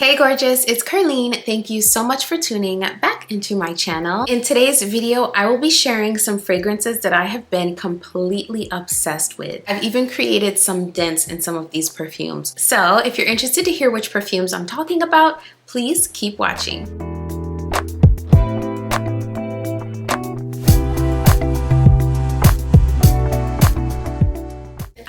Hey gorgeous, it's Ker-leen. Thank you so much for tuning back into my channel. In today's video, I will be sharing some fragrances that I have been completely obsessed with. I've even created some dents in some of these perfumes. So if you're interested to hear which perfumes I'm talking about, please keep watching.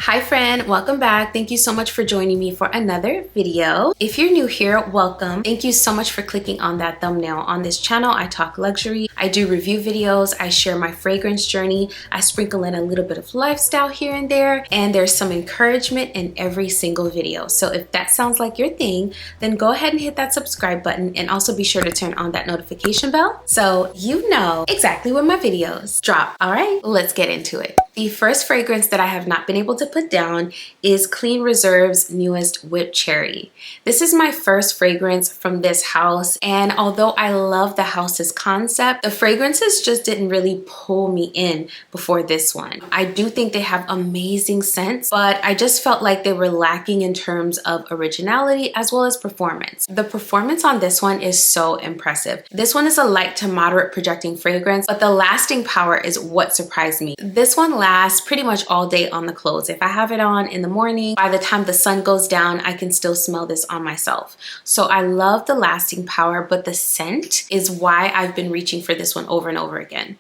Hi friend, welcome back. Thank you so much for joining me for another video. If you're new here, welcome. Thank you so much for clicking on that thumbnail. On this channel, I talk luxury, I do review videos, I share my fragrance journey, I sprinkle in a little bit of lifestyle here and there, and there's some encouragement in every single video. So if that sounds like your thing, then go ahead and hit that subscribe button and also be sure to turn on that notification bell so you know exactly when my videos drop. All right, let's get into it. The first fragrance that I have not been able to put down is Clean Reserve's newest Whipped Cherry. This is my first fragrance from this house, and although I love the house's concept, the fragrances just didn't really pull me in before this one. I do think they have amazing scents, but I just felt like they were lacking in terms of originality as well as performance. The performance on this one is so impressive. This one is a light to moderate projecting fragrance, but the lasting power is what surprised me. This one lasts pretty much all day on the clothes. If I have it on in the morning, by the time the sun goes down, I can still smell this on myself. So I love the lasting power, but the scent is why I've been reaching for this one over and over again.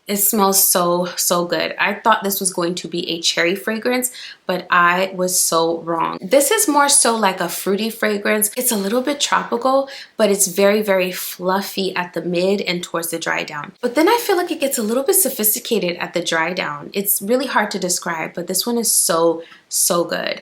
It smells so good. I thought this was going to be a cherry fragrance, but I was so wrong. This is more so like a fruity fragrance. It's a little bit tropical, but it's very fluffy at the mid and towards the dry down. But then I feel like it gets a little bit sophisticated at the dry down. It's really hard to describe, but this one is so good.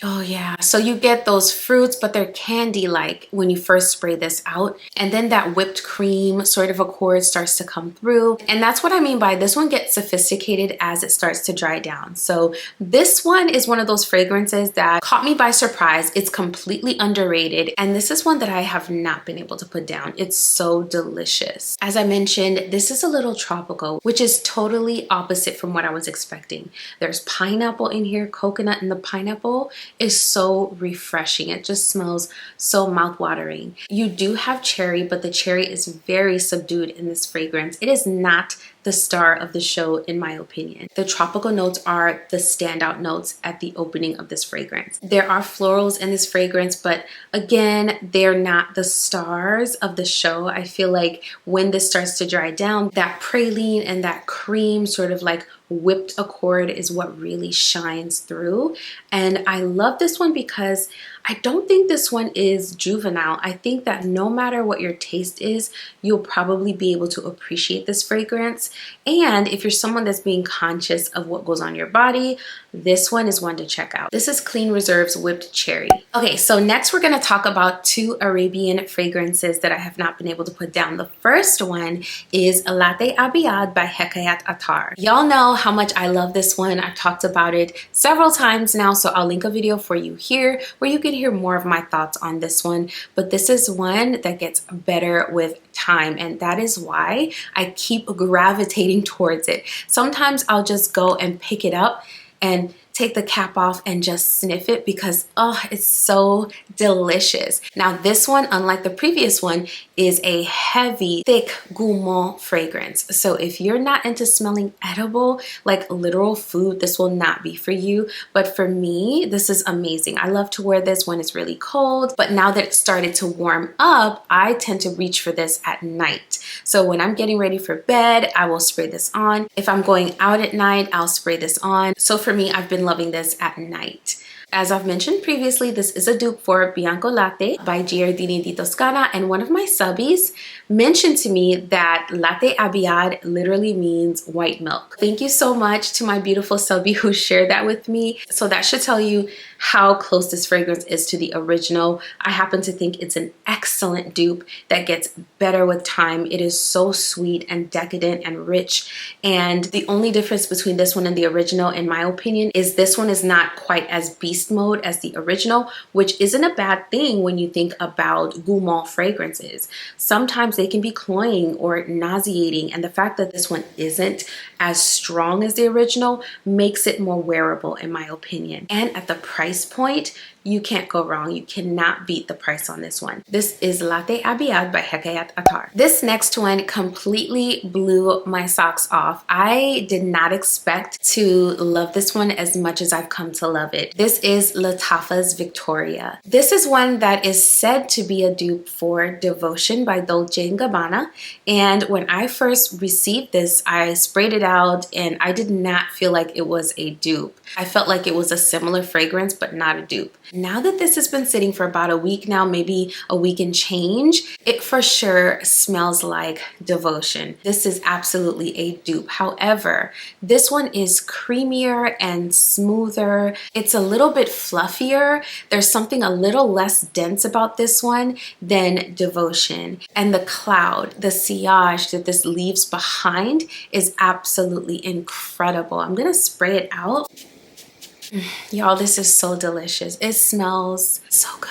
Oh yeah, so you get those fruits, but they're candy-like when you first spray this out. And then that whipped cream sort of accord starts to come through. And that's what I mean by this one gets sophisticated as it starts to dry down. So this one is one of those fragrances that caught me by surprise. It's completely underrated. And this is one that I have not been able to put down. It's so delicious. As I mentioned, this is a little tropical, which is totally opposite from what I was expecting. There's pineapple in here, coconut in the pineapple. Is so refreshing. It just smells so mouth-watering. You do have cherry, but the cherry is very subdued in this fragrance. It is not the star of the show in my opinion. The tropical notes are the standout notes at the opening of this fragrance. There are florals in this fragrance, but again, they're not the stars of the show. I feel like when this starts to dry down, that praline and that cream sort of like whipped accord is what really shines through. And I love this one because I don't think this one is juvenile. I think that no matter what your taste is, you'll probably be able to appreciate this fragrance. And if you're someone that's being conscious of what goes on your body, this one is one to check out. This is Clean Reserve's Whipped Cherry. Okay, so next we're gonna talk about two Arabian fragrances that I have not been able to put down. The first one is Lat Abiad by Hekayat Attar. Y'all know how much I love this one. I've talked about it several times now, so I'll link a video for you here where you can hear more of my thoughts on this one. But this is one that gets better with time, and that is why I keep gravitating towards it. Sometimes I'll just go and pick it up and take the cap off and just sniff it because oh, it's so delicious. Now this one, unlike the previous one, is a heavy, thick gourmand fragrance. So if you're not into smelling edible, like literal food, this will not be for you. But for me, this is amazing. I love to wear this when it's really cold, but now that it started to warm up, I tend to reach for this at night. So when I'm getting ready for bed, I will spray this on. If I'm going out at night, I'll spray this on. So for me, I've been loving this at night. As I've mentioned previously, this is a dupe for Bianco Latte by Giardini di Toscana, and one of my subbies mentioned to me that Lat Abiad literally means white milk. Thank you so much to my beautiful subby who shared that with me. So that should tell you how close this fragrance is to the original. I happen to think it's an excellent dupe that gets better with time. It is so sweet and decadent and rich, and the only difference between this one and the original, in my opinion, is this one is not quite as beast mode as the original, which isn't a bad thing when you think about gourmand fragrances. Sometimes they can be cloying or nauseating, and the fact that this one isn't as strong as the original makes it more wearable in my opinion. And at the price point, you can't go wrong. You cannot beat the price on this one. This is Lat Abiad by Hekayat Attar. This next one completely blew my socks off. I did not expect to love this one as much as I've come to love it. This is Lattafa's Victoria. This is one that is said to be a dupe for Devotion by Dolce & Gabbana. And when I first received this, I sprayed it out and I did not feel like it was a dupe. I felt like it was a similar fragrance, but not a dupe. Now that this has been sitting for about a week now, maybe a week and change, it for sure smells like Devotion. This is absolutely a dupe. However, this one is creamier and smoother. It's a little bit fluffier. There's something a little less dense about this one than Devotion. And the cloud, the sillage that this leaves behind is absolutely incredible. I'm gonna spray it out. Y'all, this is so delicious. It smells so good.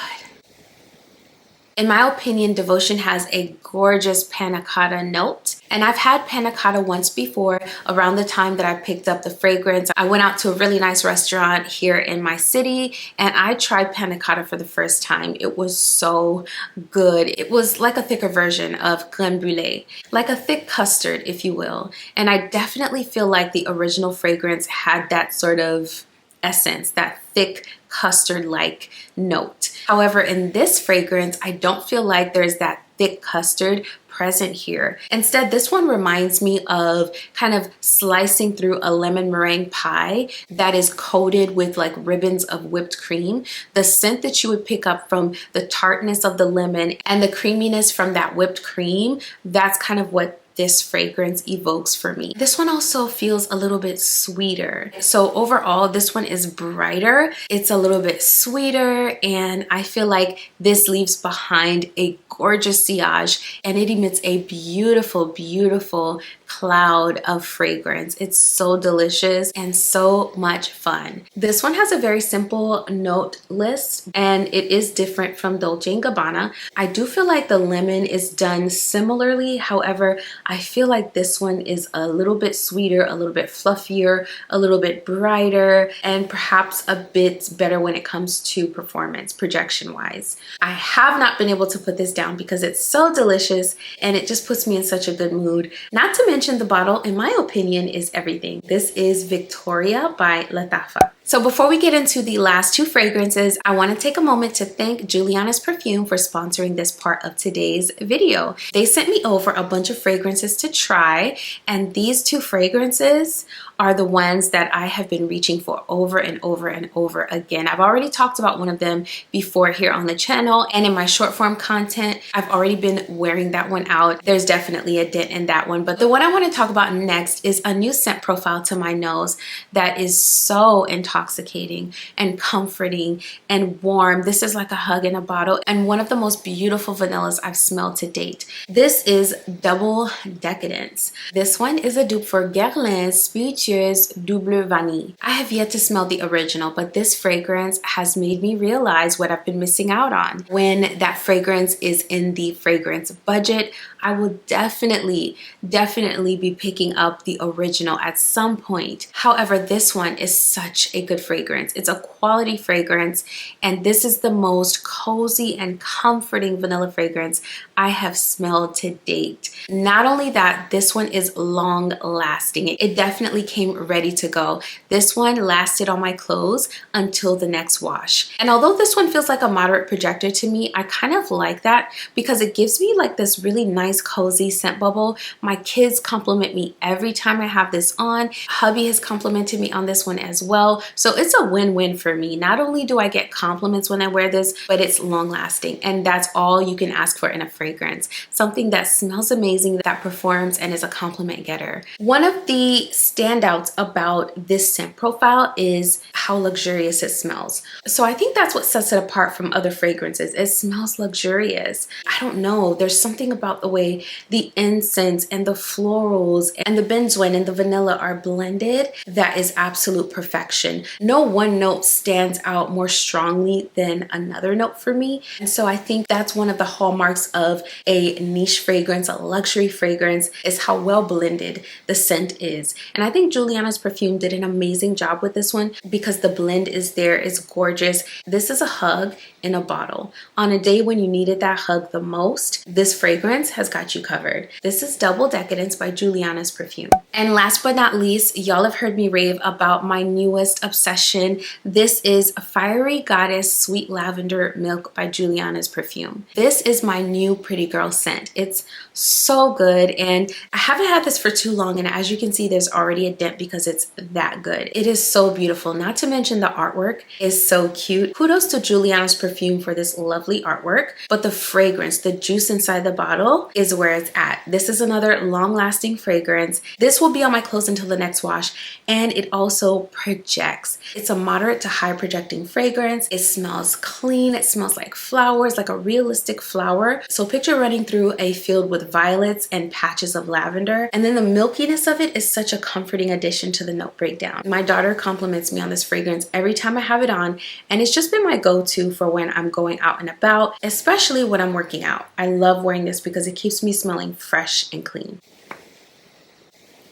In my opinion, Devotion has a gorgeous panna cotta note. And I've had panna cotta once before around the time that I picked up the fragrance. I went out to a really nice restaurant here in my city and I tried panna cotta for the first time. It was so good. It was like a thicker version of crème brûlée, like a thick custard, if you will. And I definitely feel like the original fragrance had that sort of essence, that thick custard-like note. However, in this fragrance, I don't feel like there's that thick custard present here. Instead, this one reminds me of kind of slicing through a lemon meringue pie that is coated with like ribbons of whipped cream. The scent that you would pick up from the tartness of the lemon and the creaminess from that whipped cream, that's kind of what this fragrance evokes for me. This one also feels a little bit sweeter. So overall, this one is brighter. It's a little bit sweeter, and I feel like this leaves behind a gorgeous sillage and it emits a beautiful, beautiful cloud of fragrance. It's so delicious and so much fun. This one has a very simple note list and it is different from Dolce & Gabbana. I do feel like the lemon is done similarly. However, I feel like this one is a little bit sweeter, a little bit fluffier, a little bit brighter, and perhaps a bit better when it comes to performance, projection wise. I have not been able to put this down because it's so delicious and it just puts me in such a good mood. Not to mention the bottle, in my opinion, is everything. This is Victoria by Lattafa. So before we get into the last two fragrances, I want to take a moment to thank Julianna's Perfume for sponsoring this part of today's video. They sent me over a bunch of fragrances to try, and these two fragrances are the ones that I have been reaching for over and over and over again. I've already talked about one of them before here on the channel, and in my short form content, I've already been wearing that one out. There's definitely a dent in that one, but the one I want to talk about next is a new scent profile to my nose that is so intoxicating and comforting and warm. This is like a hug in a bottle and one of the most beautiful vanillas I've smelled to date. This is Double Decadence. This one is a dupe for Ker-leen's Spiritueuse Double Vanille. I have yet to smell the original, but this fragrance has made me realize what I've been missing out on. When that fragrance is in the fragrance budget, I will definitely be picking up the original at some point. However, this one is such a good fragrance. It's a quality fragrance, and this is the most cozy and comforting vanilla fragrance I have smelled to date. Not only that, this one is long lasting. It definitely came ready to go. This one lasted on my clothes until the next wash. And although this one feels like a moderate projector to me, I kind of like that because it gives me like this really nice cozy scent bubble. My kids compliment me every time I have this on. Hubby has complimented me on this one as well. So it's a win-win for me. Not only do I get compliments when I wear this, but it's long lasting. And that's all you can ask for in a fragrance. Something that smells amazing, that performs, and is a compliment getter. One of the standout standouts about this scent profile is how luxurious it smells. So I think that's what sets it apart from other fragrances. It smells luxurious. I don't know, there's something about the way the incense and the florals and the benzoin and the vanilla are blended that is absolute perfection. No one note stands out more strongly than another note for me. And so I think that's one of the hallmarks of a niche fragrance, a luxury fragrance, is how well blended the scent is. And I think Julianna's perfume did an amazing job with this one because the blend is there, it's gorgeous. This is a hug in a bottle. On a day when you needed that hug the most, this fragrance has got you covered. This is Double Decadence by Julianna's perfume. And last but not least, y'all have heard me rave about my newest obsession. This is Fiery Goddess Sweet Lavender Milk by Julianna's perfume. This is my new pretty girl scent. It's so good, and I haven't had this for too long, and as you can see, there's already a dent because it's that good. It is so beautiful, not to mention the artwork is so cute. Kudos to Julianna's perfume for this lovely artwork, but the fragrance, the juice inside the bottle is where it's at. This is another long-lasting fragrance. This will be on my clothes until the next wash, and it also projects. It's a moderate to high projecting fragrance. It smells clean. It smells like flowers, like a realistic flower. So picture running through a field with violets and patches of lavender, and then the milkiness of it is such a comforting addition to the note breakdown. My daughter compliments me on this fragrance every time I have it on, and it's just been my go-to for when I'm going out and about, especially when I'm working out. I love wearing this because it keeps me smelling fresh and clean.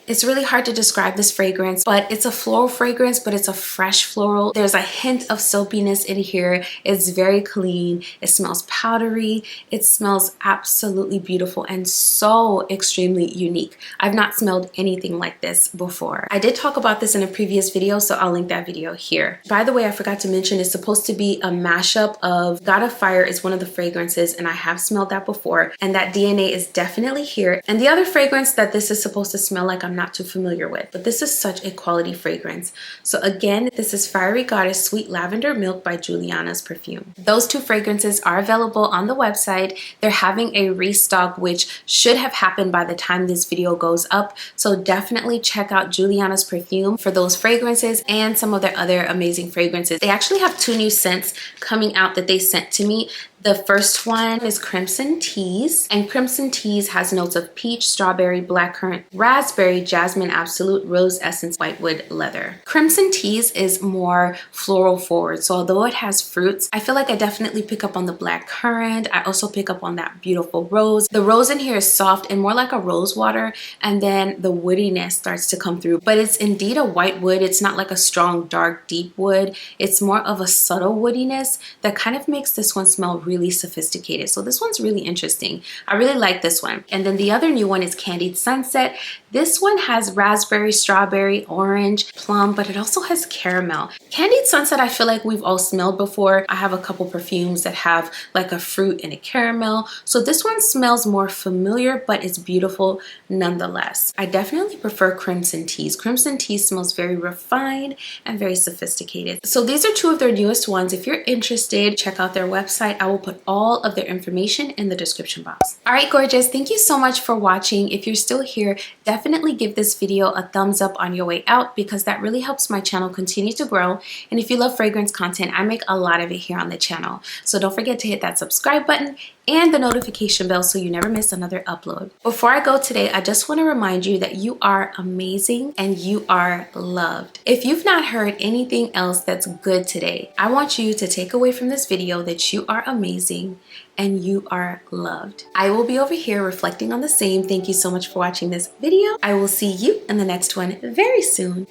It's really hard to describe this fragrance, but it's a floral fragrance, but it's a fresh floral. There's a hint of soapiness in here. It's very clean. It smells powdery. It smells absolutely beautiful and so extremely unique. I've not smelled anything like this before. I did talk about this in a previous video, so I'll link that video here. By the way, I forgot to mention it's supposed to be a mashup of God of Fire is one of the fragrances, and I have smelled that before, and that DNA is definitely here. And the other fragrance that this is supposed to smell like, I'm not too familiar with, but this is such a quality fragrance. So again, this is Fiery Goddess Sweet Lavender Milk by Julianna's perfume. Those two fragrances are available on the website. They're having a restock, which should have happened by the time this video goes up. So definitely check out Julianna's perfume for those fragrances and some of their other amazing fragrances. They actually have two new scents coming out that they sent to me. The first one is Crimson Tease, and Crimson Tease has notes of peach, strawberry, blackcurrant, raspberry, jasmine, absolute, rose essence, whitewood, leather. Crimson Tease is more floral forward, so although it has fruits, I feel like I definitely pick up on the blackcurrant. I also pick up on that beautiful rose. The rose in here is soft and more like a rose water, and then the woodiness starts to come through, but it's indeed a white wood. It's not like a strong, dark, deep wood. It's more of a subtle woodiness that kind of makes this one smell really sophisticated. So this one's really interesting. I really like this one. And then the other new one is Candied Sunset. This one has raspberry, strawberry, orange, plum, but it also has caramel. Candied Sunset, I feel like we've all smelled before. I have a couple perfumes that have like a fruit and a caramel. So this one smells more familiar, but it's beautiful nonetheless. I definitely prefer Crimson Tease. Crimson Tease smells very refined and very sophisticated. So these are two of their newest ones. If you're interested, check out their website. I will put all of their information in the description box. All right, gorgeous. Thank you so much for watching. If you're still here, definitely give this video a thumbs up on your way out because that really helps my channel continue to grow. And if you love fragrance content, I make a lot of it here on the channel. So don't forget to hit that subscribe button and the notification bell so you never miss another upload. Before I go today, I just want to remind you that you are amazing and you are loved. If you've not heard anything else that's good today, I want you to take away from this video that you are amazing and you are loved. I will be over here reflecting on the same. Thank you so much for watching this video. I will see you in the next one very soon.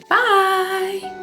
Bye.